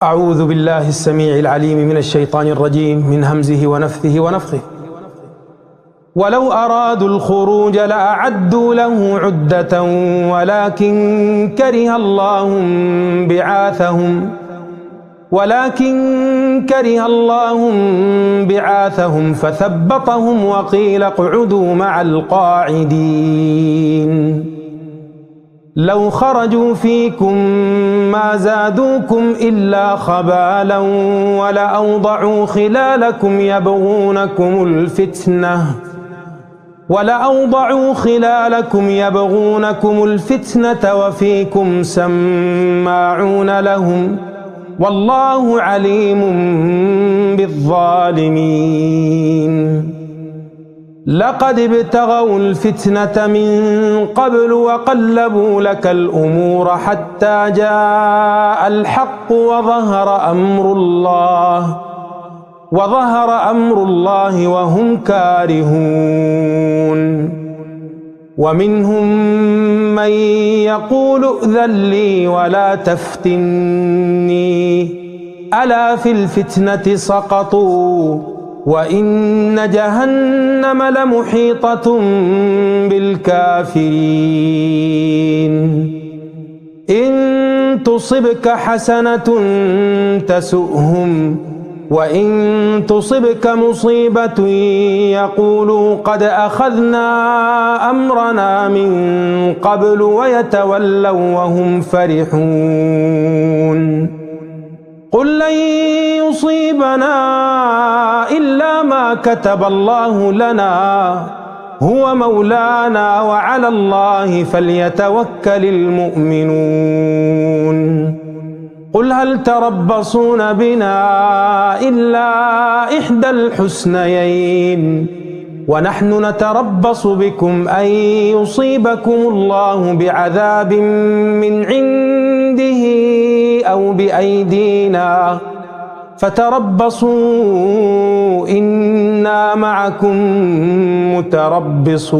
أعوذ بالله السميع العليم من الشيطان الرجيم من همزه ونفثه ونفخه. ولو أرادوا الخروج لأعدوا له عدة ولكن كره الله بعاثهم فثبطهم وقيل اقعدوا مع القاعدين. لو خرجوا فيكم ما زادوكم إلا خبالا ولأوضعوا خلالكم يبغونكم الفتنة وفيكم سماعون لهم والله عليم بالظالمين. لقد ابتغوا الفتنة من قبل وقلبوا لك الأمور حتى جاء الحق وظهر أمر الله وهم كارهون. ومنهم من يقول ائذن لي ولا تفتني ألا في الفتنة سقطوا وإن جهنم لمحيطة بالكافرين. إن تصبك حسنة تسؤهم وإن تصبك مصيبة يقولوا قد أخذنا أمرنا من قبل ويتولوا وهم فرحون. قل لن يصيبنا إلا ما كتب الله لنا هو مولانا وعلى الله فليتوكل المؤمنون. قل هل تربصون بنا إلا إحدى الحسنيين ونحن نتربص بكم أن يصيبكم الله بعذاب من عنده أو بأيدينا فتربصوا إنا معكم متربصون.